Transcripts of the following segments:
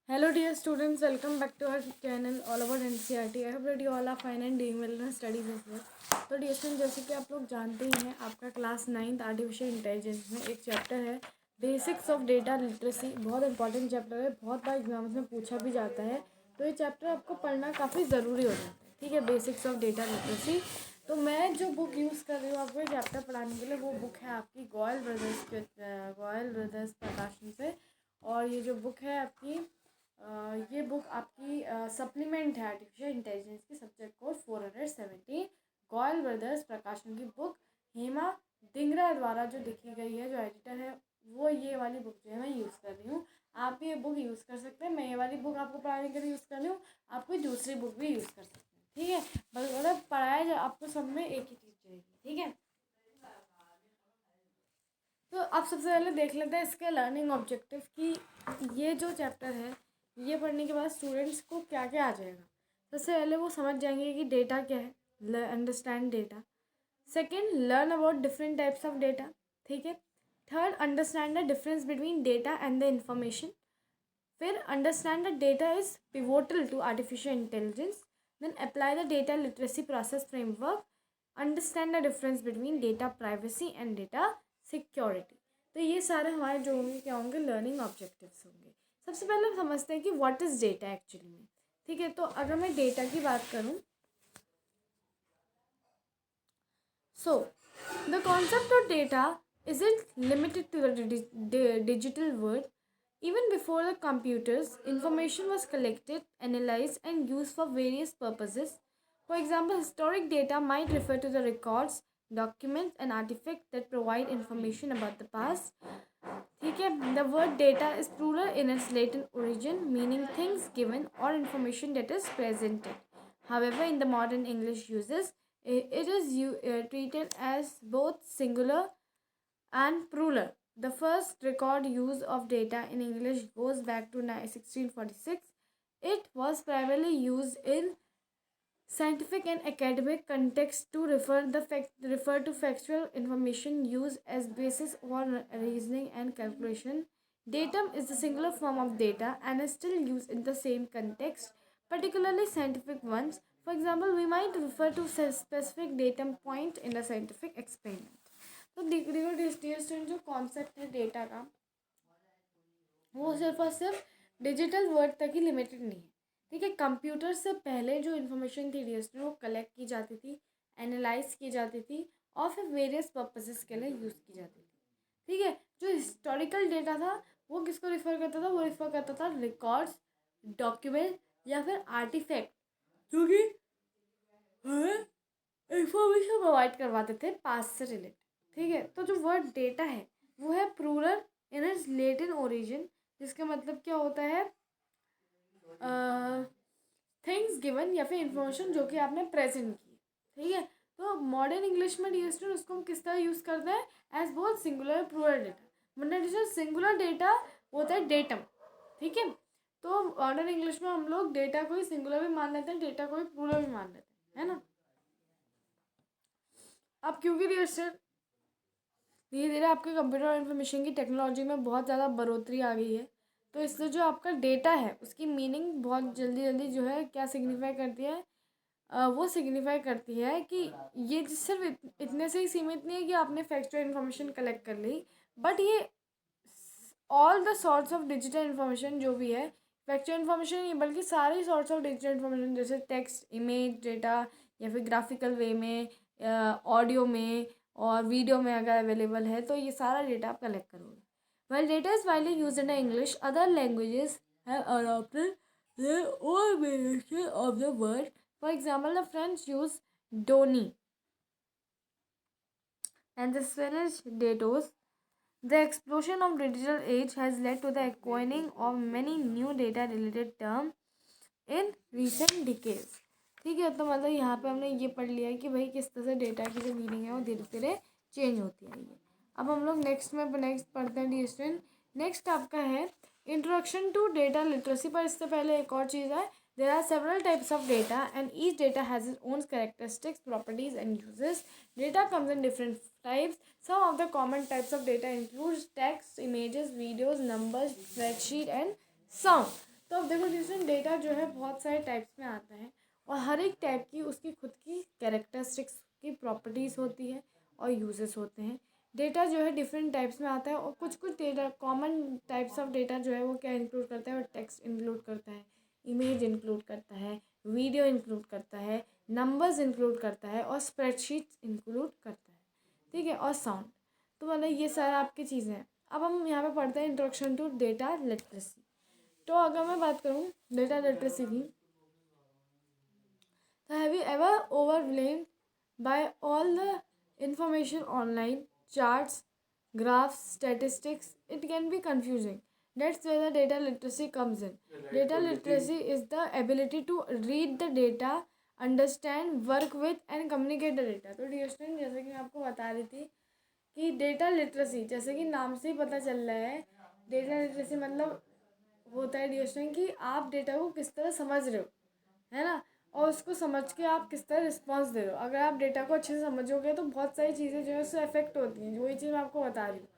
Hello dear students, welcome back to our channel all about NCERT. I hope that you all are fine and doing well in studies as well. तो dear student, जैसे कि आप लोग जानते ही हैं, आपका class 9th artificial intelligence में एक चैप्टर है बेसिक्स ऑफ डेटा लिटरेसी। बहुत इंपॉर्टेंट चैप्टर है, बहुत बार एग्जाम्स में पूछा भी जाता है, तो ये चैप्टर आपको पढ़ना काफ़ी ज़रूरी हो जाता है। ठीक है, बेसिक्स ऑफ डेटा लिटरेसी। तो मैं जो बुक यूज़ कर रही हूँ आपको ये चैप्टर पढ़ाने के लिए, वो बुक है आपकी गोयल ब्रदर्स प्रकाशन से। और ये जो बुक है आपकी ये बुक आपकी सप्लीमेंट है आर्टिफिशियल इंटेलिजेंस की सब्जेक्ट कोड 417 गोयल ब्रदर्स प्रकाशन की बुक हेमा डिंगरा द्वारा जो लिखी गई है, जो एडिटर है वो ये वाली बुक जो है मैं यूज़ कर रही हूँ। आप ये बुक यूज़ कर सकते हैं। मैं ये वाली बुक आपको पढ़ाने के लिए यूज़ कर रही हूँ, आप कोई दूसरी बुक भी यूज़ कर सकते हैं। ठीक है, मतलब पढ़ाया आपको सब में एक ही चीज़ रहेगी। ठीक है, तो आप सबसे पहले देख लेते हैं इसके लर्निंग ऑब्जेक्टिव की। ये जो चैप्टर है ये पढ़ने के बाद स्टूडेंट्स को क्या क्या आ जाएगा। सबसे पहले वो समझ जाएंगे कि डेटा क्या है, understand data. Second, learn about different types of data. ठीक है। Third, understand the difference between data and the information. फिर understand the data is pivotal to artificial intelligence. Then apply the data literacy process framework. Understand the difference between data privacy and data security. तो ये सारे हमारे जो होंगे क्या होंगे, learning objectives होंगे। सबसे पहले हम समझते हैं कि व्हाट इज़ डेटा एक्चुअली में। ठीक है, तो अगर मैं डेटा की बात करूँ, so the concept of data is it limited to the digital world. Even before the computers, information was collected, analyzed, and used for various purposes. For example, historic data might refer to the records, documents, and artifacts that provide information about the past. ठीक है, the word data is plural in its Latin origin, meaning things given or information that is presented. However, in the modern English uses, it is treated as both singular and plural. The first record use of data in English goes back to 1646. It was primarily used in scientific and academic context to refer to factual information used as basis for reasoning and calculation. Datum is the singular form of data and is still used in the same context, particularly scientific ones. For example, we might refer to specific datum point in a scientific experiment. तो digital जो concept है data का, वो सिर्फ और सिर्फ digital word तक ही limited नहीं है। ठीक है, कंप्यूटर से पहले जो इन्फॉर्मेशन थी डिजिटल, वो कलेक्ट की जाती थी, एनालाइज की जाती थी और फिर वेरियस पर्पसेस के लिए यूज़ की जाती थी। ठीक है, जो हिस्टोरिकल डेटा था वो किसको रिफ़र करता था, वो रिफ़र करता था रिकॉर्ड्स, डॉक्यूमेंट या फिर आर्टिफैक्ट, जो कि इंफॉर्मेशन प्रोवाइड करवाते थे पास्ट से रिलेटेड। ठीक है, तो जो वर्ड डेटा है वो है plural in its Latin origin, जिसका मतलब क्या होता है, थिंग्स गिवन या फिर इंफॉर्मेशन जो कि आपने प्रेजेंट की। ठीक है, तो मॉडर्न इंग्लिश में डियर स्टूडेंट उसको हम किस तरह यूज़ करते हैं, as both singular plural data. मतलब जो सिंगुलर डेटा होता है डेटम। ठीक है, तो मॉडर्न इंग्लिश में हम लोग डेटा को ही सिंगुलर भी मान लेते हैं, डेटा को ही प्लूरल भी मान लेते हैं, है ना। अब क्योंकि डियर स्टूडेंट धीरे धीरे आपके कंप्यूटर और इन्फॉर्मेशन की टेक्नोलॉजी में बहुत ज़्यादा बढ़ोतरी आ गई है, तो इसलिए जो आपका डेटा है उसकी मीनिंग बहुत जल्दी जल्दी जो है क्या सिग्निफाई करती है, वो सिग्निफाई करती है कि ये सिर्फ इतने से ही सीमित नहीं है कि आपने फैक्चुअल इन्फॉर्मेशन कलेक्ट कर ली, बट ये all the sorts of digital information जो भी है, फैक्चुअल इन्फॉर्मेशन नहीं बल्कि सारे सॉर्ट्स ऑफ डिजिटल इन्फॉर्मेशन, जैसे टेक्स्ट, इमेज डेटा या फिर ग्राफिकल वे में, ऑडियो में और वीडियो में अगर अवेलेबल है, तो ये सारा डेटा आप कलेक्ट करोगे। Well data is widely use in English, other languages have adopted their own variation of the word. For example, the French use doni and the Spanish datos. The explosion of digital age has led to the coining of many new data-related terms in recent decades. ठीक है, तो मतलब यहाँ पे हमने ये पढ़ लिया है कि भाई किस तरह से डेटा की जो मीनिंग है वो धीरे धीरे चेंज होती है। अब हम लोग नेक्स्ट पढ़ते हैं डी स्टूडेंट। नेक्स्ट आपका है इंट्रोडक्शन टू डेटा लिटरेसी, पर इससे पहले एक और चीज़ है, there are several types of data and each data has its own characteristics, properties and uses. Data comes in different types. Some of the common types of data include text, images, videos, numbers, spreadsheet and sound. तो अब देखो digital data जो है बहुत सारे types में आता है और हर एक टाइप की उसकी खुद की कैरेक्टरिस्टिक्स की प्रॉपर्टीज़ होती है और यूजेस होते हैं। डेटा जो है डिफरेंट टाइप्स में आता है और कुछ कुछ data common types of data जो है वो क्या इंक्लूड करता है, वो टेक्स्ट इंक्लूड करता है, इमेज इंक्लूड करता है, वीडियो इंक्लूड करता है, नंबर्स इंक्लूड करता है और स्प्रेडशीट्स इंक्लूड करता है, ठीक है, और साउंड। तो मतलब ये सारा आपकी चीज़ें हैं। अब हम यहाँ पे पढ़ते हैं इंट्रोडक्शन टू डेटा लिटरेसी। तो अगर मैं बात करूँ डेटा लिटरेसी की, तो have you ever overwhelmed bye all the information online, charts, graphs, statistics? It can be confusing. That's where the data literacy comes in. Data literacy is the ability to read the data, understand, work with and communicate the data. तो dear student, जैसे कि मैं आपको बता रही थी कि data literacy जैसे कि नाम से ही पता चल रहा है, डेटा लिटरेसी मतलब होता है डियर स्टूडेंट कि आप डेटा को किस तरह समझ रहे हो, है ना, और उसको समझ के आप किस तरह रिस्पॉन्स दे रहे हो। अगर आप डेटा को अच्छे से समझोगे तो बहुत सारी चीज़ें जो है उससे अफेक्ट होती हैं, वही चीज़ मैं आपको बता रही हूँ।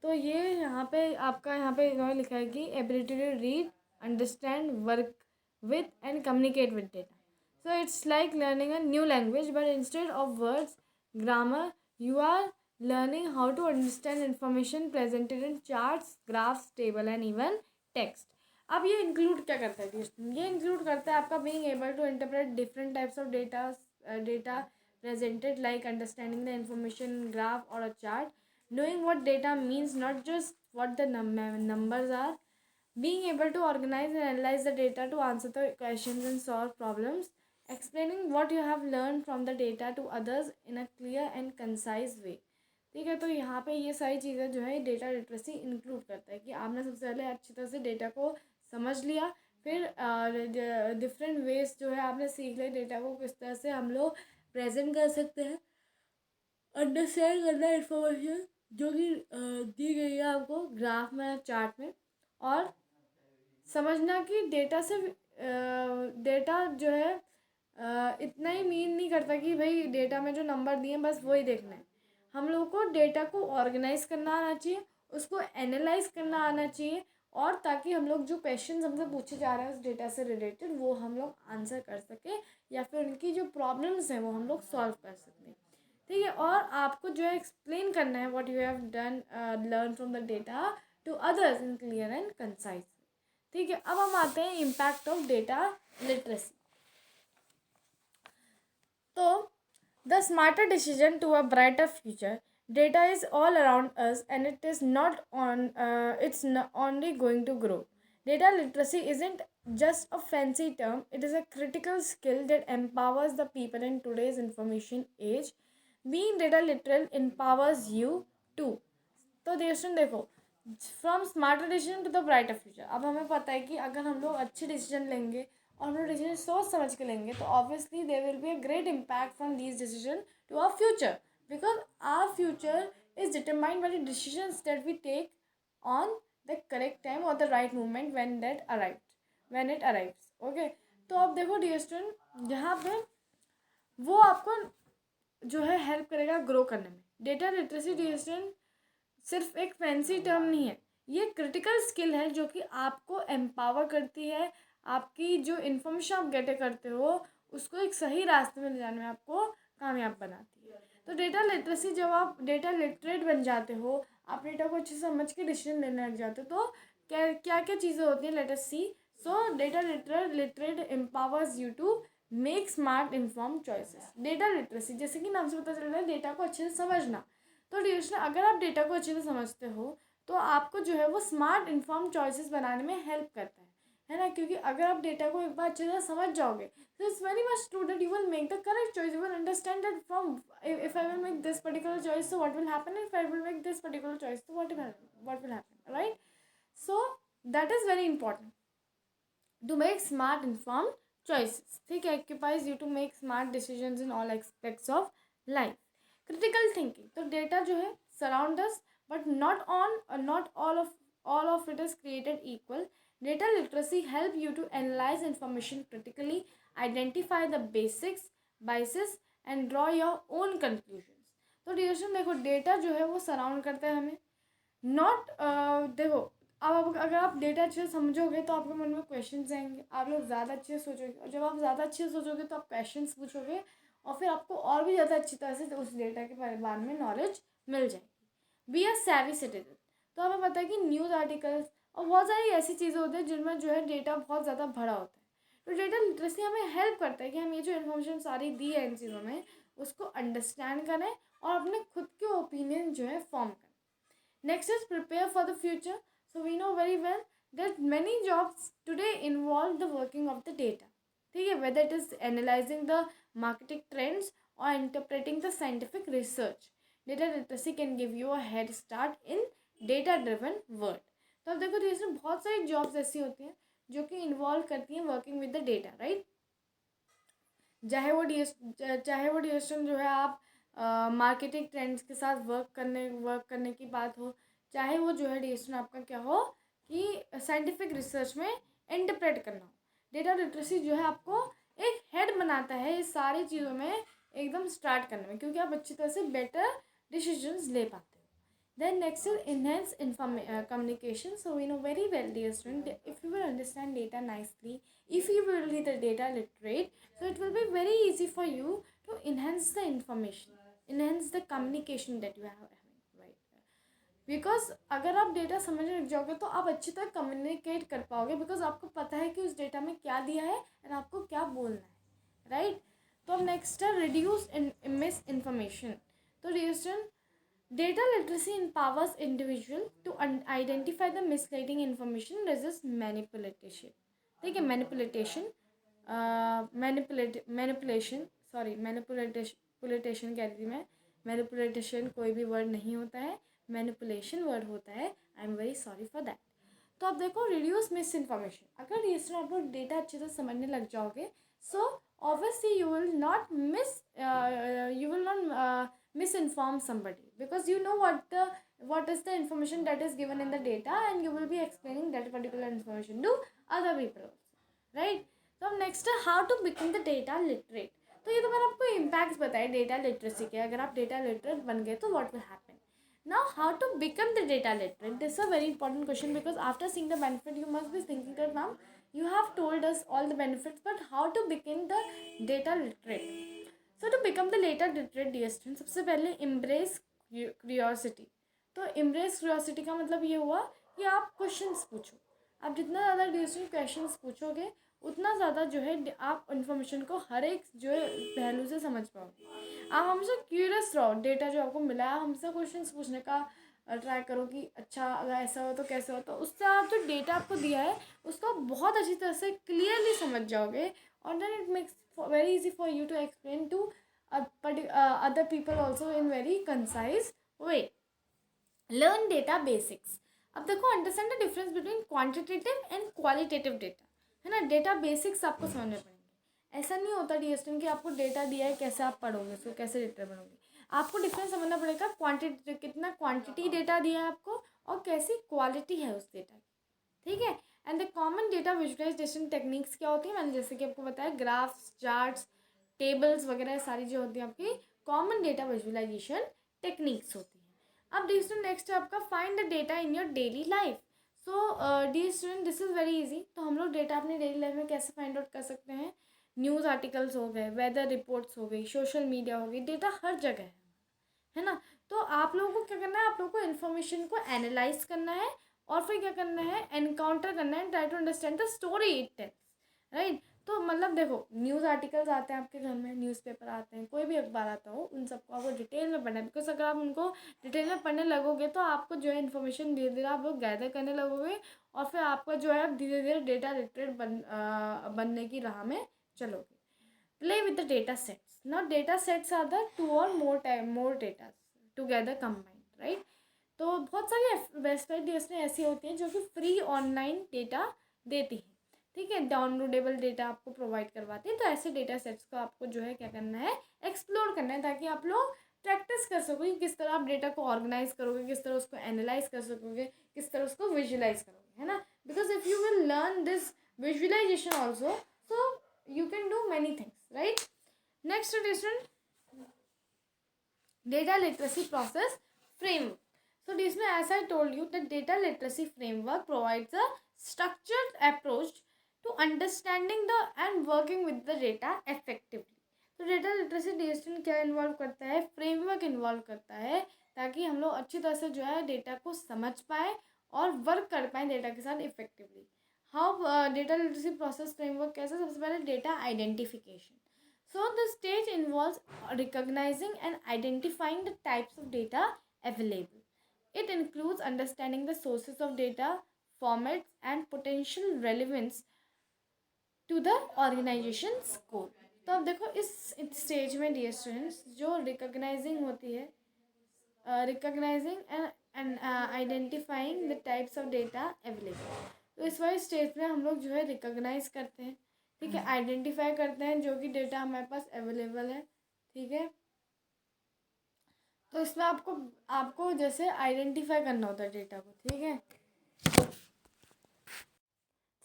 तो ये यहाँ पे आपका यहाँ पे इन्होंने लिखा है कि ability to read, understand, work with and communicate with data. So it's like learning a new language, but instead of words, grammar, you are learning how to understand information presented in charts, graphs, table and even text. अब ये include क्या करता है, ये include करता है आपका being able to interpret different types of data presented, like understanding the information in graph or a chart, knowing what data means, not just what the numbers are, being able to organize and analyze the data to answer the questions and solve problems, explaining what you have learned from the data to others in a clear and concise way। ठीक है, तो यहाँ पे ये सारी चीज़ें जो है डेटा लिटरेसी इंक्लूड करता है कि आपने सबसे पहले अच्छी तरह से डेटा को समझ लिया, फिर डिफरेंट वेज जो है आपने सीख लिया डेटा को किस तरह से हम लोग प्रेजेंट कर सकते हैं, अंडरस्टैंड करना इन्फॉर्मेशन जो कि दी गई है आपको ग्राफ में, चार्ट में, और समझना कि डेटा से डेटा जो है इतना ही मीन नहीं करता कि भाई डेटा में जो नंबर दिए हैं बस वही देखना है। हम लोगों को डेटा को ऑर्गेनाइज करना आना चाहिए, उसको एनालाइज करना आना चाहिए, और ताकि हम लोग जो क्वेश्चन हमसे पूछे जा रहे हैं उस डेटा से रिलेटेड वो हम लोग आंसर कर सकें, या फिर उनकी जो प्रॉब्लम्स हैं वो हम लोग सॉल्व कर सकें। ठीक है, और आपको जो है एक्सप्लेन करना है what you have done learn from the data to others in clear and concise. ठीक है, अब हम आते हैं इम्पैक्ट ऑफ डेटा लिटरेसी। तो the smarter decision to a brighter future, data is all around us and it is not on it's not only going to grow. Data literacy isn't just a fancy term, it is a critical skill that empowers the people in today's information age. Being data literate empowers you too. तो देशन देखो, from smarter decision to the brighter future. अब हमें पता है कि अगर हम लोग अच्छे डिसीजन लेंगे और हम लोग डिसीजन सोच समझ के लेंगे तो obviously there will be a great impact from these decision to our future, because our future is determined by the decisions that we take on the correct time और the right movement when it arrives. Okay, तो अब देखो dear student, यहाँ पे वो आपको जो है हेल्प करेगा ग्रो करने में। डेटा लिटरेसी डियर स्टूडेंट सिर्फ एक फैंसी टर्म नहीं है, ये क्रिटिकल स्किल है जो कि आपको एम्पावर करती है, आपकी जो इन्फॉर्मेशन आप गेट करते हो उसको एक सही रास्ते में ले जाने में आपको कामयाब बनाती है। तो डेटा लिटरेसी, जब आप डेटा लिटरेट बन जाते हो, आप डेटा को अच्छे से समझ के डिसीजन लेने लग जाते हो, तो क्या क्या क्या चीज़ें होती हैं, let us see. So data literate empowers you to make smart inform choices. Data literacy जैसे कि नाम से पता चल रहा है डेटा को अच्छे से समझना। तो डियर अगर आप डेटा को अच्छे से समझते हो तो आपको जो है वो स्मार्ट इन्फॉर्म चॉइसेस बनाने में हेल्प करता है ना, क्योंकि अगर आप डेटा को एक बार अच्छे से समझ जाओगे तो it's very much true that you will make the correct choice, you will understand that from if I will make this particular choice so what will happen, if I will make this particular choice तो what will happen, right? So that is very important to make smart informed choices. ठीक है, occupies you to make smart decisions in all aspects of life. Critical thinking, तो data जो है surround us but not all of it is created equal. Data literacy help you to analyze information critically, identify the basics, biases and draw your own conclusions. तो discussion देखो, data जो है वो surround करता है हमें, नॉट देखो अब अगर आप डेटा अच्छे से समझोगे तो आपके मन में क्वेश्चन आएंगे, आप लोग ज़्यादा अच्छे से सोचोगे, और जब आप ज़्यादा अच्छे से सोचोगे तो आप क्वेश्चंस पूछोगे, और फिर आपको और भी ज़्यादा अच्छी तरह से उस डेटा के बारे में नॉलेज मिल जाएगी। Be a savvy citizen. तो हमें पता है कि न्यूज़ आर्टिकल्स और बहुत सारी ऐसी चीज़ें होती हैं जिनमें जो है डेटा बहुत ज़्यादा भरा होता है। तो डेटा लिटरेसी हमें हेल्प करता है कि हम ये जो इन्फॉर्मेशन सारी दी है इन चीज़ों में, उसको अंडरस्टैंड करें और अपने खुद के ओपिनियन जो है फॉर्म करें। Next is prepare for the future. So we know very well that many jobs today involve the working of the data. ठीक है, whether it is analyzing the marketing trends or interpreting the scientific research. Data literacy can give you a head start in data driven world. तो अब देखो इसमें बहुत सारी jobs ऐसी होती हैं जो कि इन्वॉल्व करती हैं working with the data, right. चाहे वो डिएसएम जो है आप मार्केटिंग ट्रेंड्स के साथ वर्क करने की बात हो, चाहे वो जो है डिएसएम आपका क्या हो कि साइंटिफिक रिसर्च में इंटरप्रेट करना हो। डेटा लिटरेसी जो है आपको एक हेड बनाता है इस सारी चीज़ों में एकदम स्टार्ट करने में, क्योंकि आप अच्छी तरह से बेटर डिसीजंस ले पाते हो। Then next is enhance communication. So we know very well, dear student, if you will understand data nicely, if you will be the data literate, so it will be very easy for you to enhance the information, enhance the communication that you have having, right? Because अगर आप data समझने लग जाओगे तो आप अच्छी तरह communicate कर पाओगे, बिकॉज आपको पता है कि उस डेटा में क्या दिया है और आपको क्या बोलना है, राइट। तो अब नेक्स्ट है रिड्यूस मिस इन्फॉर्मेशन। तो dear data literacy empowers individual to identify the misleading information resist manipulation। ठीक है, मैनिपुलेशन कह रही थी मैं, मैनिपुलेशन कोई भी वर्ड नहीं होता है, मैनिपुलेशन वर्ड होता है। I am very sorry for that. तो अब देखो रिड्यूस मिस इन्फॉर्मेशन, अगर इस आप लोग डेटा अच्छे से समझने लग जाओगे, so obviously you will not misinform somebody, because you know what is the information that is given in the data, and you will be explaining that particular information to other people also, right। तो अब next है how to become the data literate. तो ये तो मैंने आपको impacts बताए data literacy के, अगर आप डेटा लिटरेट बन गए तो what will happen. Now, how to become the data literate? This is a very important question, because after seeing the benefit, you must be thinking that now you have told us all the benefits, but how to become the data literate? So to become the data literate, dear students, सबसे पहले embrace curiosity। तो embrace curiosity का मतलब ये हुआ कि आप questions पूछो। आप जितना ज़्यादा dear students क्वेश्चंस पूछोगे उतना ज़्यादा जो है आप इन्फॉर्मेशन को हर एक जो है पहलू से समझ पाओगे। आप हमेशा क्यूरियस रहो, डेटा जो आपको मिला है हमेशा क्वेश्चंस पूछने का ट्राई करो कि अच्छा अगर ऐसा हो तो कैसे हो, तो उससे आप जो डेटा आपको दिया है उसको आप बहुत अच्छी तरह से क्लियरली समझ जाओगे, और then it makes very easy for you to explain to other people also in very concise way. Learn data basics. अब देखो understand the difference between quantitative and qualitative data, है ना। डेटा बेसिक्स आपको समझने पड़ेंगे। ऐसा नहीं होता डीएसएम कि आपको डेटा दिया है कैसे आप पढ़ोगे उसको, कैसे डेटा पढ़ोगे। आपको डिफरेंस समझना पड़ेगा क्वांटिटी, कितना क्वांटिटी डेटा दिया है आपको और कैसी क्वालिटी है उस डेटा की, ठीक है। And the common data visualization techniques क्या होती है, मैंने जैसे कि आपको बताया ग्राफ्स, चार्ट्स, टेबल्स वगैरह सारी जो होती है आपकी कॉमन डेटा विजुअलाइजेशन टेक्निक्स होती है। अब डी स्टूडेंट नेक्स्ट है आपका find the data in your daily life. So dear student this is very easy. तो हम लोग डेटा अपनी डेली लाइफ में कैसे फाइंड आउट कर सकते हैं। न्यूज़ आर्टिकल्स हो गए, वेदर रिपोर्ट्स हो गई, सोशल मीडिया हो गई, डेटा हर जगह है ना। तो आप लोगों को क्या करना है, आप लोगों को इन्फॉर्मेशन को एनालाइज करना है और फिर क्या करना है, एनकाउंटर करना है, try to understand the story it tells, right. तो मतलब देखो न्यूज़ आर्टिकल्स आते हैं आपके घर में, न्यूज़पेपर आते हैं, कोई भी अखबार आता हो, उन सबको आपको डिटेल में पढ़ना है, बिकॉज अगर आप उनको डिटेल में पढ़ने लगोगे तो आपको जो है इन्फॉर्मेशन धीरे धीरे आप लोग गैदर करने लगोगे, और फिर आपका जो है धीरे धीरे डेटा लिटरेट बनने की राह में चलोगे। Play with the data sets. Now data sets are the two और more data together combined, right. तो बहुत सारी वेबसाइट इसमें ऐसी होती हैं जो कि फ्री ऑनलाइन डेटा देती हैं, ठीक है, डाउनलोडेबल डेटा आपको प्रोवाइड करवाती है। तो ऐसे डेटा सेट्स को आपको जो है क्या करना है, एक्सप्लोर करना है, ताकि आप लोग प्रैक्टिस कर सको कि किस तरह आप डेटा को ऑर्गेनाइज करोगे, किस तरह उसको एनालाइज कर सकोगे, किस तरह उसको विजुअलाइज करोगे, है ना। Because if you will learn this visualization also, so you can do many things, right. Next addition data literacy process framework. So इसमें as I told you that data literacy framework provides a structured approach to understanding the and working with the data effectively. तो data literacy DST क्या involve करता है, framework involve करता है ताकि हम लोग अच्छी तरह से जो है डेटा को समझ पाए और वर्क कर पाए डेटा के साथ effectively. How data literacy process framework कैसे, सबसे पहले data identification. So the stage involves recognizing and identifying the types of data available. It includes understanding the sources of data, formats, and potential relevance to the organization's goal. तो अब देखो इस stage में dear students जो recognising होती है, recognising and identifying the types of data available. तो इस वाले स्टेज में हम लोग जो है रिकॉग्नाइज करते हैं, ठीक है, आइडेंटिफाई करते हैं जो कि डेटा हमारे पास अवेलेबल है, ठीक है. तो इसमें आपको आपको जैसे आइडेंटिफाई करना होता है डेटा को, ठीक है.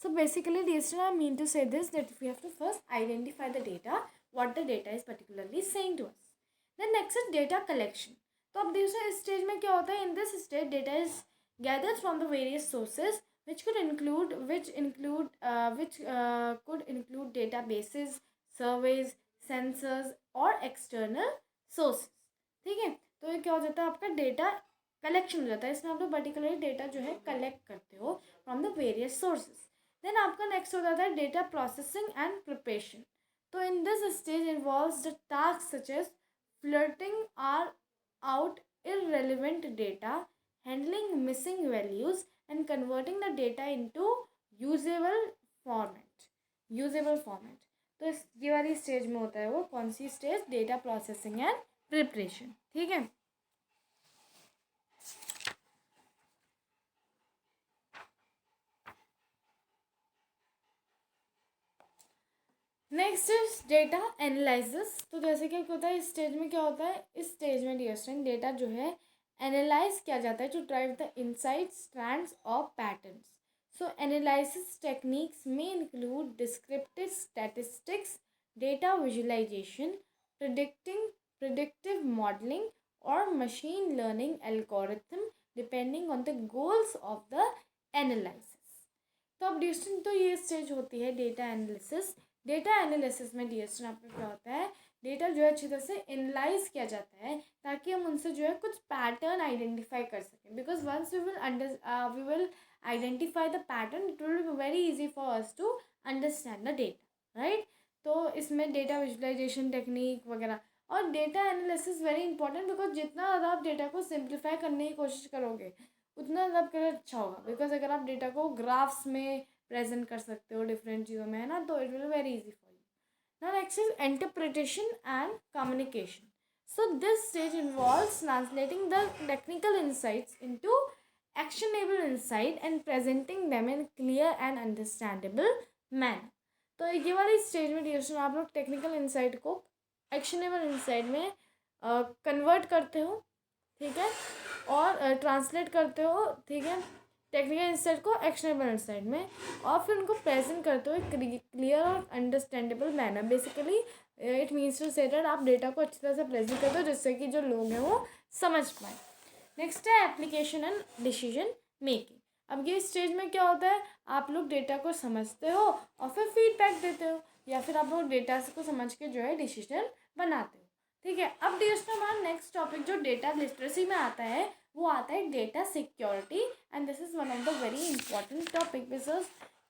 So basically, I mean to say this, that we have to first identify the data, what the data is particularly saying to us. Then next is data collection. तो अब दूसरे स्टेज में क्या होता है, in this stage data is gathered from the various sources which could include databases, surveys, sensors और external sources. ठीक है. तो ये क्या हो जाता है, आपका डेटा कलेक्शन हो जाता है. इसमें आप लोग पर्टिकुलरली डेटा जो है कलेक्ट करते हो from the various sources. Then आपका नेक्स्ट हो जाता है डेटा प्रोसेसिंग एंड प्रिपरेशन. तो in this stage involves the task such as filtering are out irrelevant data, handling missing values and converting the data into usable format. तो इस ये वाली stage में होता है वो कौन सी stage, data processing and preparation. ठीक है. Next is data analysis. तो जैसे कि होता है इस स्टेज में क्या होता है, इस स्टेज में डियर स्टूडेंट डेटा जो है एनालाइज किया जाता है to drive the insights, trends और पैटर्न्स. सो एनालिसिस टेक्निक्स में include descriptive statistics, data visualisation, predictive modeling और machine learning algorithm depending on the goals of the analysis. तो अब डिस्टेंट तो ये स्टेज होती है डेटा एनालिसिस. डेटा एनालिसिस में डिस्टेंट आपको क्या होता है, डेटा जो है अच्छी तरह से एनालाइज किया जाता है ताकि हम उनसे जो है कुछ पैटर्न आइडेंटिफाई कर सकें. Because once we will identify the pattern it will be very easy for us to understand the data, right. तो इसमें डेटा विजुअलाइजेशन टेक्निक वगैरह और data analysis very important. Because जितना ज़्यादा आप डेटा को सिंप्लीफाई करने की कोशिश करोगे उतना ज़्यादा आपके लिए अच्छा होगा. बिकॉज अगर आप डेटा को ग्राफ्स में प्रेजेंट कर सकते हो डिफरेंट चीज़ों में, है ना, तो it will very easy for you. Now next is interpretation and communication. So this stage involves translating the technical insights into actionable insight and presenting them in clear and understandable manner. तो ये वाली stage में discussion आप लोग technical insight को actionable insight में convert करते हो, ठीक है, और ट्रांसलेट करते हो, ठीक है, टेक्निकल इंसाइट को एक्शनेबल इंसाइट में, और फिर उनको प्रेजेंट करते हो क्लियर और understandable manner. Basically it means to say that आप डेटा को अच्छी तरह से प्रेजेंट करते हो जिससे कि जो लोग हैं वो समझ पाए. नेक्स्ट है एप्लीकेशन एंड डिसीजन मेकिंग. अब ये स्टेज में क्या होता है, आप लोग डेटा को समझते हो और फिर फीडबैक देते हो या फिर आप लोग डेटा को समझ के जो है डिसीजन बनाते हो. ठीक है. अब डिस्कशन हमारा नेक्स्ट टॉपिक जो डेटा लिटरेसी में आता है वो आता है data security. And this is one of the very important topic because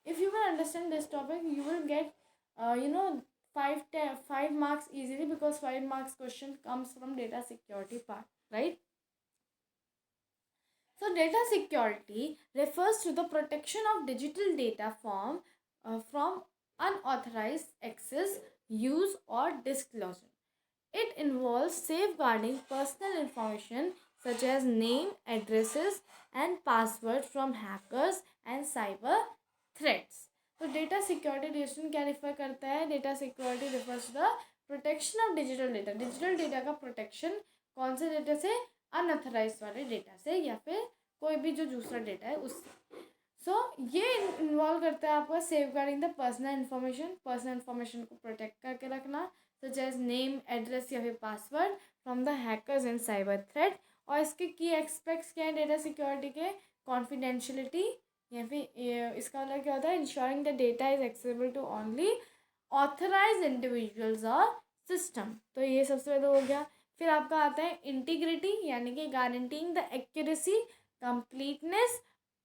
if you will understand this topic you will get 5 marks easily because 5 marks question comes from data security part, right? So data security refers to the protection of digital data from unauthorized access, use or disclosure. It involves safeguarding personal information such as name, addresses and passwords from hackers and cyber threats. तो data security discussion क्या refer करता है, data security refers to the protection of digital data. Digital data का protection कौन से data से, unauthorized वाले data से या फिर कोई भी जो दूसरा डेटा है उससे. सो ये इन्वॉल्व करता है आपका safeguarding the personal information को प्रोटेक्ट करके रखना सच एज नेम, एड्रेस या फिर password from the hackers and cyber threat. और इसके की एस्पेक्ट्स क्या है डेटा सिक्योरिटी के? कॉन्फिडेंशियलिटी, या फिर इसका मतलब क्या होता है? Ensuring the data is accessible to only authorise individuals और सिस्टम। तो ये सबसे पहले हो गया। फिर आपका आता है इंटीग्रिटी, यानी कि guaranteeing the accuracy, completeness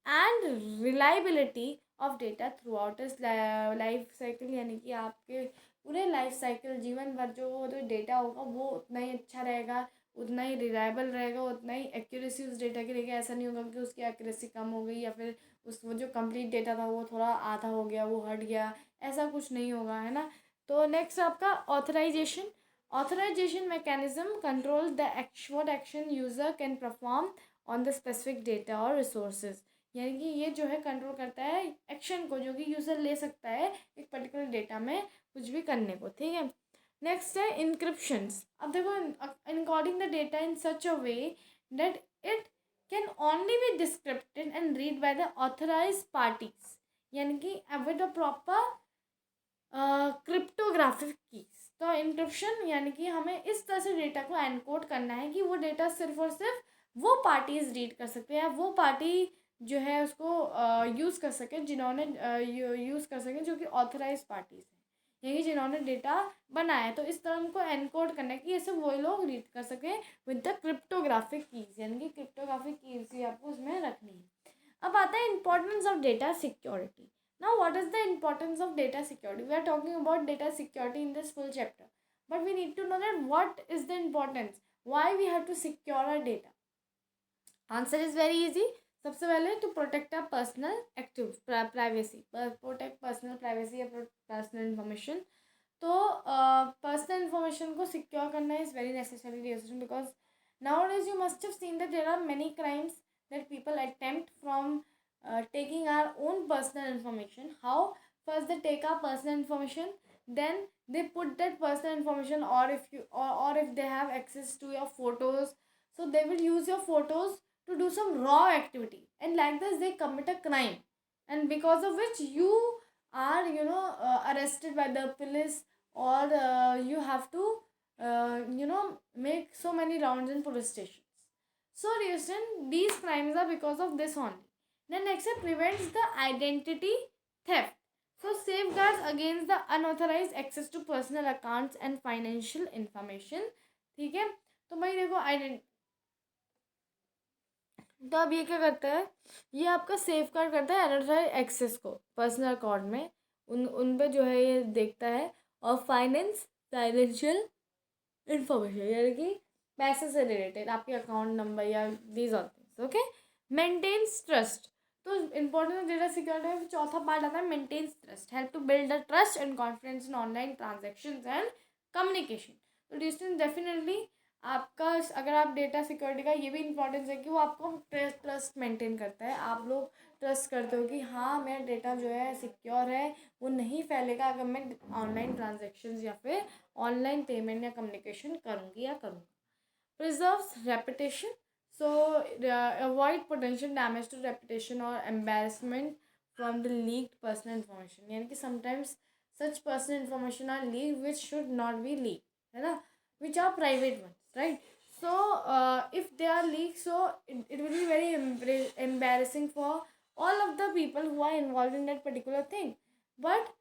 and reliability of data throughout इस लाइफ साइकिल, यानी कि आपके पूरे लाइफ साइकिल जीवन भर जो डेटा होगा वो उतना ही अच्छा रहेगा, उतना ही रिलायबल रहेगा, उतना ही एक्यूरेसी उस डेटा की रहेगी। ऐसा नहीं होगा कि उसकी एक्यूरेसी कम हो गई या फिर उस वो जो कंप्लीट डेटा था वो थोड़ा आधा हो गया, वो हट गया, ऐसा कुछ नहीं होगा, है ना। तो नेक्स्ट आपका authorisation. Authorisation mechanism control the what action user can perform on the specific data और रिसोर्सेज, यानी कि ये जो है कंट्रोल करता है एक्शन को जो कि यूज़र ले सकता है एक पर्टिकुलर डेटा में कुछ भी करने को, ठीक है। नेक्स्ट है इंक्रिप्शंस। अब देखो, encoding the data in such a way that it can only be decrypted and read by the authorized parties, यानी कि with a proper cryptographic keys. तो इंक्रिप्शन यानी कि हमें इस तरह से डेटा को एनकोड करना है कि वो डेटा सिर्फ और सिर्फ वो पार्टीज रीड कर सकते हैं, वो पार्टी जो है उसको यूज़ कर सके, जिन्होंने यूज़ कर सके, जो कि ऑथराइज पार्टीज हैं, यानी जिन्होंने डेटा बनाया है। तो इस तरह उनको एनकोड करना है कि ये सब वही लोग रीड कर सकें विद द क्रिप्टोग्राफिक कीज, यानी कि क्रिप्टोग्राफिक कीज ही आपको उसमें रखनी है। अब आता है importance of data security. Now, what is the importance of data security? We are talking about data security in this full chapter, but we need to know that what is the importance, why we have to secure our data. Answer is very easy. सबसे पहले to protect our personal active privacy, protect personal privacy या personal information. तो personal information को secure करना is very necessary decision, because nowadays you must have seen that there are many crimes that people attempt from taking our own personal information. How? First they take our personal information, then they put that personal information, or if you or if they have access to your photos, so they will use your photos to do some raw activity, and like this they commit a crime, and because of which you are arrested by the police, or you have to make so many rounds in police stations. So reason these crimes are because of this only. Then next it prevents the identity theft. So safeguards against the unauthorized access to personal accounts and financial information. ठीक है, तो भाई देखो identity, तो अब ये क्या करता है, ये आपका सेफ गार्ड करता है अनऑथराइज एक्सेस को पर्सनल अकाउंट में, उन पे जो है ये देखता है, और फाइनेंशियल इंफॉर्मेशन, यानी कि पैसे से रिलेटेड आपके अकाउंट नंबर या these all things, okay. Maintains trust. तो इंपॉर्टेंट डेटा सिक्योरिटी में चौथा पार्ट आता है maintains trust, help to build the trust and confidence in online transactions and communication. तो डिस्टेंस डेफिनेटली आपका, अगर आप डेटा सिक्योरिटी का ये भी इंपॉर्टेंस है कि वो आपको ट्रस्ट मेंटेन करता है, आप लोग ट्रस्ट करते हो कि हाँ मेरा डेटा जो है सिक्योर है, वो नहीं फैलेगा अगर मैं ऑनलाइन ट्रांजेक्शन्स या फिर ऑनलाइन पेमेंट या कम्युनिकेशन करूँगी या करूँगा। Preserves reputation. So avoid potential damage to reputation और embarrassment from the leaked personal information, यानी कि sometimes such personal information are leak which should not be leak, है ना, which are private ones, right? So if they are leaked, so it will be very embarrassing for all of the people who are involved in that particular thing. But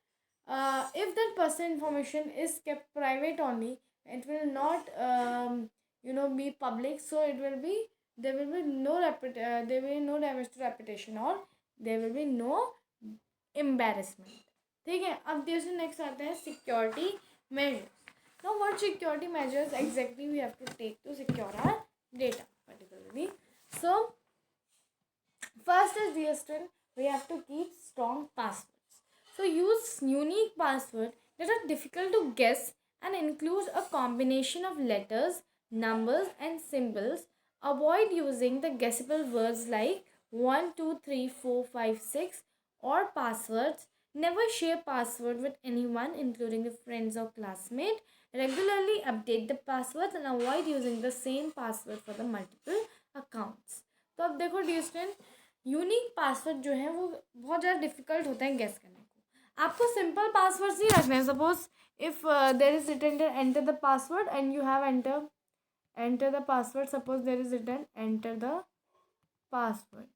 if that personal information is kept private only, it will not be public, so it will be, there will be no there will be no damage to reputation, or there will be no embarrassment, ठीक है। अब जैसे next आता है security measures. Now, what security measures exactly we have to take to secure our data particularly? So, first is dear student, we have to keep strong passwords. So, use unique password that are difficult to guess and include a combination of letters, numbers and symbols. Avoid using the guessable words like 1, 2, 3, 4, 5, 6 or passwords. Never share password with anyone, including your friends or classmates. Regularly update the passwords and avoid using the same password for the multiple accounts. तो अब देखो dear student, unique password जो है वो बहुत ज़्यादा difficult होता है गेस करने को। आपको सिंपल पासवर्ड्स ही रखने हैं। Suppose if there is written enter the password and you have enter the password. Suppose there is written enter the password.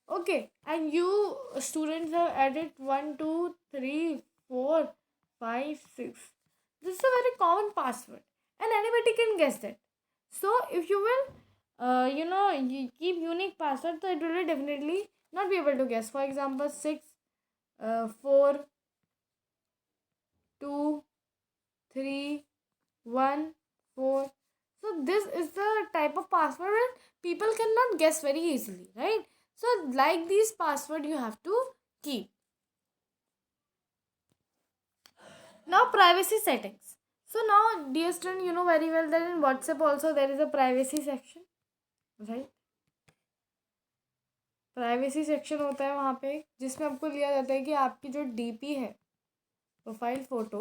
Okay, and you students have added 1 2 3 4 5 6. This is a very common password and anybody can guess that. So if you will you keep unique password, so it will definitely not be able to guess. For example, 6 4 2 3 1 4. So this is the type of password where people cannot guess very easily, right? So like these password you have to keep. Now privacy settings. So now dear student, you know very well that in WhatsApp also there is a privacy section, right? Privacy section होता है वहाँ पे, जिसमें आपको लिया जाता है कि आपकी जो डीपी है, प्रोफाइल फ़ोटो,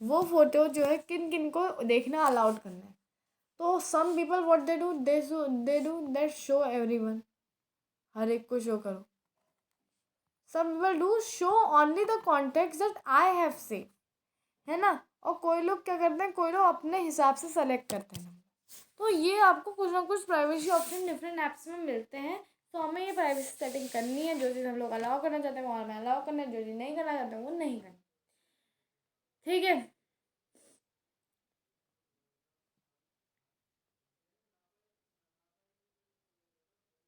वो फ़ोटो जो है किन किन को देखना अलाउड करना है. तो some people what they do that show everyone, हर एक को शो करो. Some people do show only the contacts that I have save, है ना. और कोई लोग क्या करते हैं, कोई लोग अपने हिसाब से सेलेक्ट करते हैं. तो ये आपको कुछ ना कुछ प्राइवेसी ऑप्शन डिफरेंट ऐप्स में मिलते हैं. तो हमें ये प्राइवेसी सेटिंग करनी है. जो चीज़ हम लोग अलाउ करना चाहते हैं वो हमें अलाउ करना है, जो चीज़ नहीं करना चाहते हैं वो नहीं करना. ठीक है.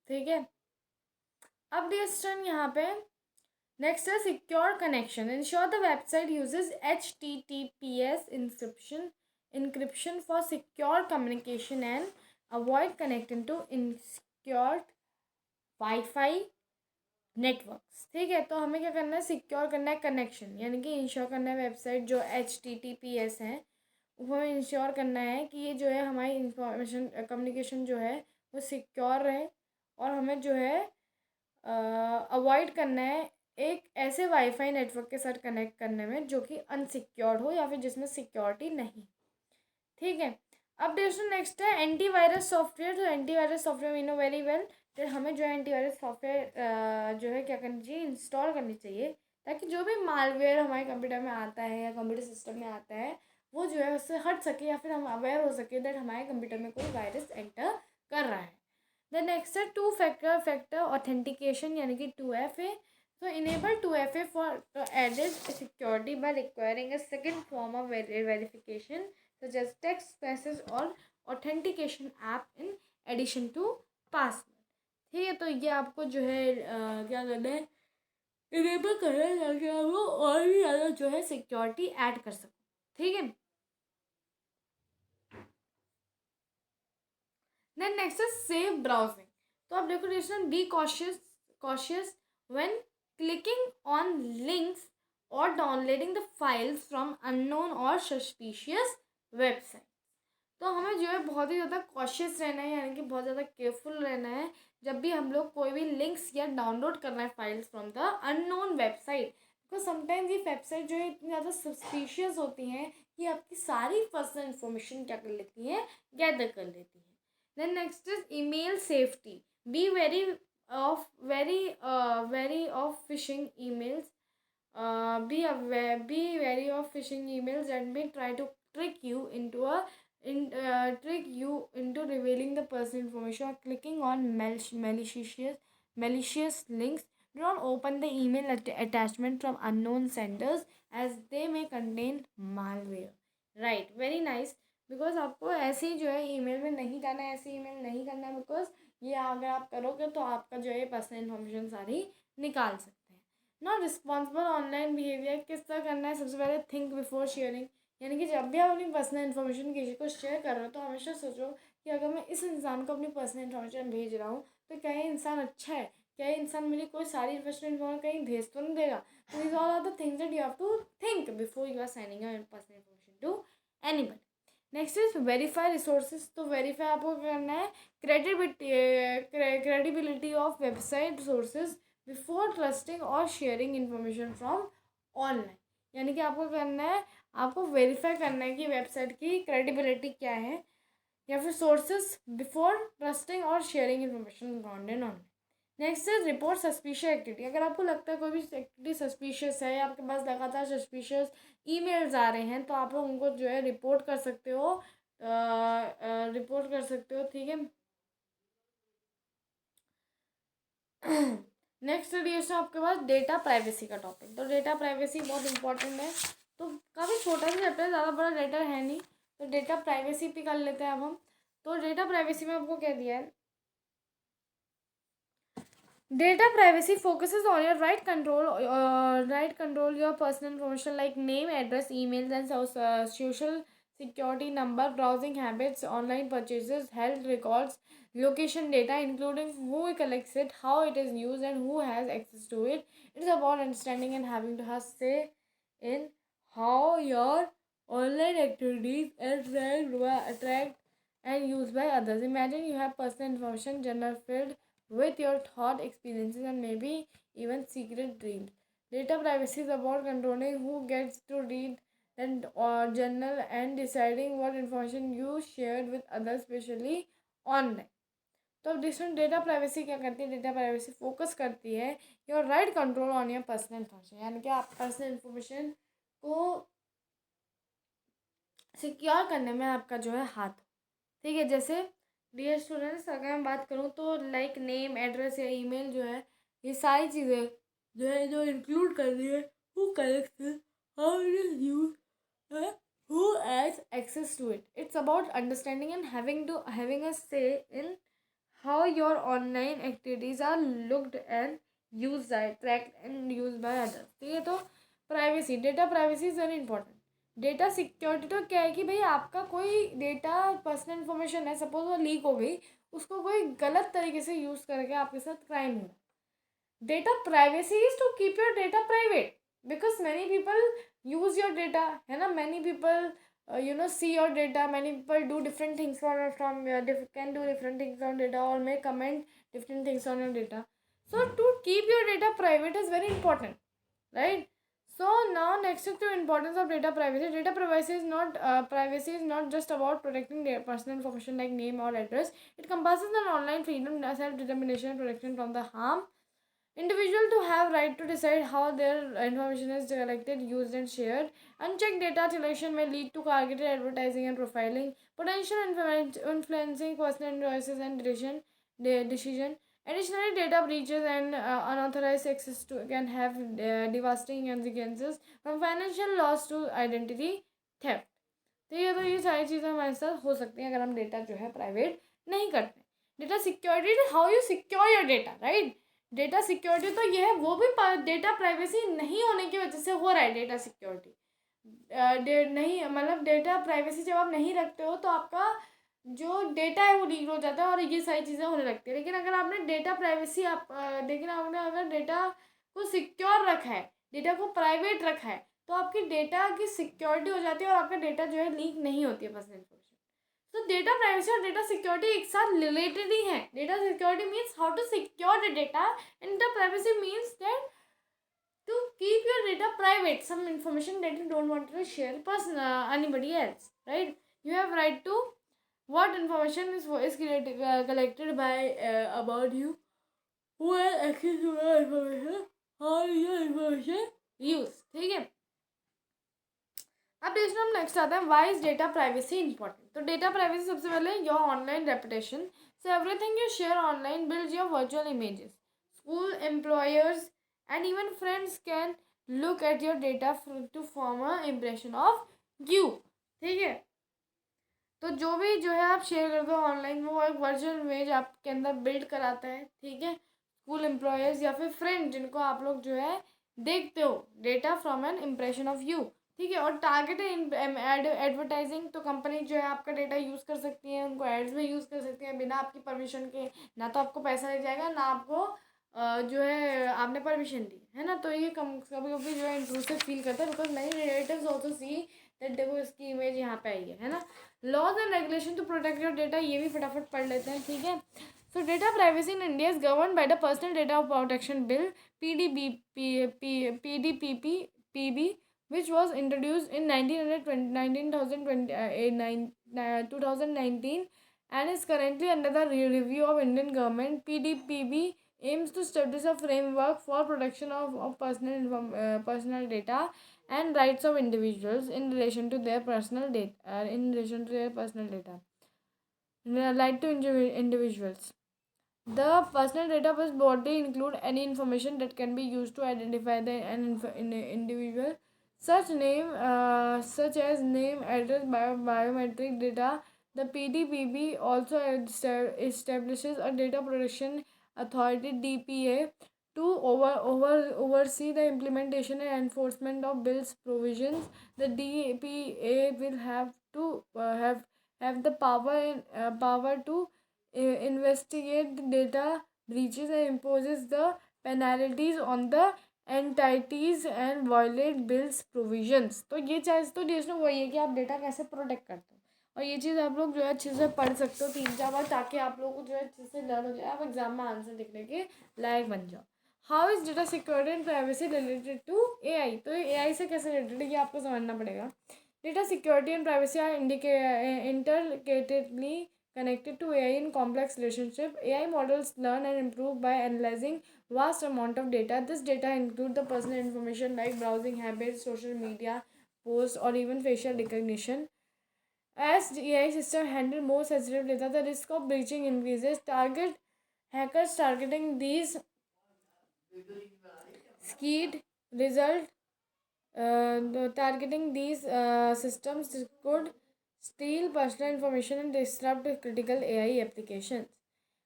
ठीक है. अब डिस्टन यहाँ पे नेक्स्ट है secure connection. Ensure the website uses HTTPS encryption for secure communication and avoid connecting to insecure Wi-Fi networks. ठीक है. तो हमें क्या करना है, सिक्योर करना है कनेक्शन, यानी कि इंश्योर करना है वेबसाइट जो HTTPS है वो हमें इंश्योर करना है कि ये जो है हमारी इंफॉर्मेशन कम्युनिकेशन जो है वो सिक्योर रहे. और हमें जो है अवॉइड करना है एक ऐसे वाईफाई नेटवर्क के साथ कनेक्ट करने में जो कि अनसिक्योर्ड हो या फिर जिसमें सिक्योरिटी नहीं. ठीक है. अब दोस्तों नेक्स्ट है एंटीवायरस सॉफ्टवेयर. तो antivirus software we know very well, तो हमें जो है एंटीवायरस सॉफ्टवेयर जो है क्या करनी चाहिए, इंस्टॉल करनी चाहिए, ताकि जो भी मालवेयर हमारे कंप्यूटर में आता है या कंप्यूटर सिस्टम में आता है वो जो है उससे हट सके या फिर हम अवेयर हो सके दैट हमारे कंप्यूटर में कोई वायरस एंटर कर रहा है. द नेक्स्ट है टू फैक्टर ऑथेंटिकेशन, यानी कि 2FA. So enable 2FA for added security by requiring a second form of verification such as text message or authentication app in addition to password. ठीक है. तो ये आपको जो है क्या करना है, इनेबल करना है ताकि आप लोग और भी ज़्यादा जो है सिक्योरिटी ऐड कर सको. ठीक है. देन नेक्स्ट है सेफ ब्राउजिंग. तो आप देखो distance be cautious when clicking on links or downloading the files from unknown or suspicious websites. तो हमें जो है बहुत ही ज़्यादा कॉशियस रहना है, यानी कि बहुत ज़्यादा केयरफुल रहना है जब भी हम लोग कोई भी लिंक्स या डाउनलोड करना है files from the unknown website. Because sometimes ये वेबसाइट जो है इतनी ज़्यादा सस्पिशियस होती हैं कि आपकी सारी पर्सनल इन्फॉर्मेशन क्या कर लेती हैं, गैदर कर लेती हैं. Then next is email safety. Be very of phishing emails. Be wary of phishing emails that may try to trick you into revealing the personal information or clicking on malicious links. Do not open the email attachment from unknown senders as they may contain malware. Right, very nice. Because आपको ऐसे ही जो है email में नहीं जाना है, ऐसे email नहीं करना है, बिकॉज ये अगर आप करोगे तो आपका जो है पर्सनल इन्फॉर्मेशन सारी निकाल सकते हैं. नॉट रिस्पॉन्सिबल ऑनलाइन बिहेवियर किस तरह करना है, सबसे पहले थिंक बिफोर शेयरिंग. यानी कि जब भी आप अपनी पर्सनल इन्फॉर्मेशन किसी को शेयर कर रहे हो तो हमेशा सोचो कि अगर मैं इस इंसान को अपनी पर्सनल इन्फॉर्मेशन भेज रहा हूँ तो क्या ये इंसान अच्छा है, क्या ये इंसान मेरी कोई सारी पर्सनल इन्फॉर्मेशन कहीं भेज तो नहीं देगा. तो this all are the things that you have to think before you are sending your personal information to anybody. Next is verify resources. तो वेरीफाई आपको करना है credibility of website sources before trusting और शेयरिंग इंफॉर्मेशन फ्रॉम ऑनलाइन. यानी कि आपको करना है, आपको वेरीफाई करना है कि वेबसाइट की क्रेडिबिलिटी क्या है या फिर सोर्सेज बिफोर ट्रस्टिंग और sharing information from online. Next is report suspicious activity. अगर आपको लगता है कोई भी एक्टिविटी सस्पिशियस है या आपके पास लगातार सस्पिशियस ईमेल्स आ रहे हैं, तो आप लोग उनको जो है रिपोर्ट कर सकते हो, रिपोर्ट कर सकते हो, ठीक है। नेक्स्ट स्टडी आपके पास डेटा प्राइवेसी का टॉपिक। तो डेटा प्राइवेसी बहुत इंपॉर्टेंट है, तो काफ़ी छोटा सा चैप्टर है, ज़्यादा बड़ा डेटा है नहीं, तो डेटा प्राइवेसी पे कर लेते हैं अब हम। तो डेटा प्राइवेसी में आपको क्या दिया है, data privacy focuses on your right control your personal information like name, address, emails, and social security number, browsing habits, online purchases, health records, location data, including who collects it, how it is used, and who has access to it. It's about understanding and having to have say in how your online activities are tracked and used by others. Imagine you have personal information journal filled with your thought, experiences, and maybe even secret dreams. Data privacy is about controlling who gets to read that journal and deciding what information you shared with others, especially online. तो अब different data privacy क्या करती है, data privacy focus करती है your right control on your personal information, यानी कि आप पर्सनल इन्फॉर्मेशन को सिक्योर करने में आपका जो है हाथ, ठीक है। जैसे डियर स्टूडेंट्स, अगर मैं बात करूँ तो लाइक नेम, एड्रेस या ईमेल जो है, ये सारी चीज़ें जो है जो इंक्लूड कर रही है who collects, how it is used, who has access to it. It's about understanding and having a say in how your online activities are looked and used, tracked and used by others. ठीक है, तो privacy, data privacy is very important. Data security तो क्या है कि भाई आपका कोई डेटा पर्सनल इन्फॉर्मेशन है, सपोज वो लीक हो गई, उसको कोई गलत तरीके से यूज़ करके आपके साथ क्राइम हो। Data privacy is to keep your data private because many people use your data, है ना। Many people see your data, many people do different things can do different things on data or may comment different things on your data. So to keep your data private is very important, right? So now next is the importance of data privacy. Data privacy is not just about protecting their personal information like name or address. It encompasses an online freedom, self-determination, protection from the harm individual to have right to decide how their information is collected, used, and shared. Unchecked data collection may lead to targeted advertising and profiling, potential influencing personal choices and decision. Additionally, data breaches and unauthorized access to can have devastating consequences from financial loss to identity theft. तो ये सारी चीज़ें हमारे साथ हो सकती हैं अगर हम डेटा जो है प्राइवेट नहीं करते। Data security, how you secure your data, right. Data security तो ये है, वो भी डेटा प्राइवेसी नहीं होने की वजह से हो रहा है। डेटा सिक्योरिटी नहीं, मतलब डेटा प्राइवेसी जब आप नहीं रखते हो तो आपका जो डेटा है वो लीक हो जाता है और ये सारी चीज़ें होने लगती है। लेकिन अगर आपने डेटा प्राइवेसी लेकिन आपने अगर डेटा को सिक्योर रखा है, डेटा को प्राइवेट रखा है, तो आपकी डेटा की सिक्योरिटी हो जाती है और आपका डेटा जो है लीक नहीं होती है पर्सनल इन्फॉर्मेशन। तो डेटा प्राइवेसी और डेटा सिक्योरिटी एक साथ रिलेटेड ही है। Data security means how to secure the data and data privacy means that to keep your data private, some information that you don't want to share anybody else, right? You have right to what information is collected by about you, who has access to your information, how is your information used, ठीक है। अब देखिए हम next आते हैं, why is data privacy important. तो data privacy सबसे पहले your online reputation, so everything you share online builds your virtual images. School, employers and even friends can look at your data to form a impression of you, ठीक है। तो जो भी जो है आप शेयर करते हो ऑनलाइन, वो एक वर्चुअल इमेज आपके अंदर बिल्ड कराता है, ठीक है। स्कूल, एम्प्लॉयर्स या फिर फ्रेंड जिनको आप लोग जो है देखते हो, data from an impression of you, ठीक है। और टारगेटेड एडवर्टाइजिंग, तो कंपनी जो है आपका डेटा यूज़ कर सकती है, उनको एड्स में यूज़ कर सकती है बिना आपकी परमिशन के। ना तो आपको पैसा लग जाएगा, ना आपको जो है आपने परमिशन दी, है ना। तो ये कभी कभी जो है इंट्रूसिव फील करता है, because many relatives also see that देखो इसकी इमेज यहाँ पे आई है ना। Laws and regulation to protect your data, ये भी फटाफट पढ़ लेते हैं, ठीक है। So data privacy in India is govern by the personal data protection bill PDPP which was introduced in 2019 and is currently under the review of Indian government. PDPB aims to establish a framework for protection of personal data and rights of individuals in relation to their personal data. Right to individuals. The personal data must broadly include any information that can be used to identify an individual, such as name, address, biometric data. The PDPB also establishes a data protection authority (DPA) to oversee the implementation and enforcement of bills provisions. The DPA will have the power to investigate the data breaches and imposes the penalties on the entities and violate bills provisions. तो ये चीज़ तो देश में वही है कि आप data कैसे प्रोटेक्ट करते हो, और ये चीज़ आप लोग जो है अच्छे से पढ़ सकते हो 3-4 बार, ताकि आप लोग को जो है अच्छे से लर्न हो जाए, आप एग्जाम में आंसर लिखने के लायक बन जाओ. How is data security and privacy related to AI? तो AI से कैसे रिलेटेड है ये आपको समझना पड़ेगा. Data security and privacy are intricately connected to AI in complex relationship. AI models learn and improve by analyzing vast amount of data. This data include the personal information like browsing habits, social media posts, or even facial recognition. As the AI system handle more sensitive data, the risk of breaching increases. Hackers targeting these skewed result targeting these systems could steal personal information and disrupt critical AI applications.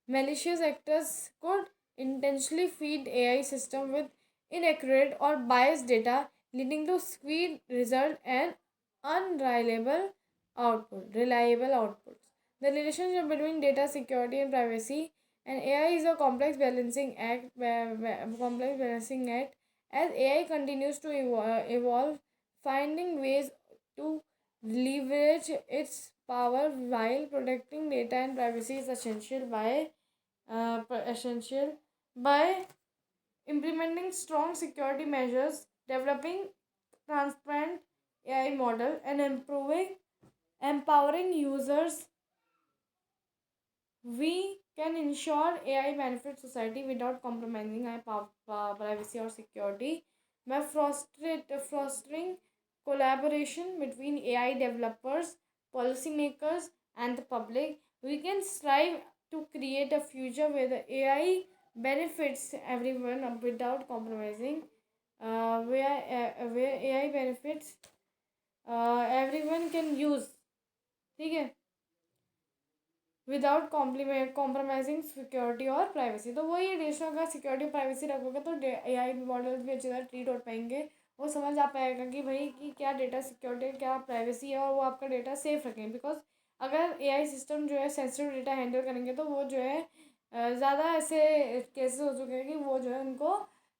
Malicious actors could intentionally feed AI system with inaccurate or biased data, leading to skewed result and reliable outputs. The relationship between data security and privacy and AI is a complex balancing act. As AI continues to evolve, finding ways to leverage its power while protecting data and privacy is essential by implementing strong security measures, developing transparent AI model, and empowering users. We can ensure AI benefits society without compromising our privacy or security by fostering collaboration between AI developers, policymakers, and the public. We can strive to create a future where the AI benefits everyone without compromising. Where AI benefits everyone can use. ठीक है, without compromising security और privacy. तो वही additional का security privacy रखोगे तो AI models भी अच्छी तरह ट्रीट हो पाएंगे. वो समझ आ पाएगा कि भाई कि क्या डेटा सिक्योरिटी क्या प्राइवेसी है, और वो आपका डेटा सेफ रखें. बिकॉज अगर AI सिस्टम जो है सेंसिटिव डेटा हैंडल करेंगे तो वो जो है ज़्यादा ऐसे केसेस हो चुके हैं कि वो जो है उनको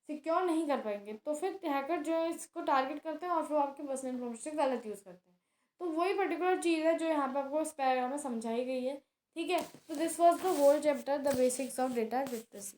सिक्योर नहीं कर पाएंगे. तो फिर हैकर जो है इसको टारगेट करते हैं और फिर आपके पर्सनल इन्फॉर्मेशन गलत यूज़ करते हैं. तो वही पर्टिकुलर चीज़ है जो यहाँ पे आपको इस पैराग्राफ में समझाई गई है. ठीक है, तो this was the whole chapter the basics of data literacy.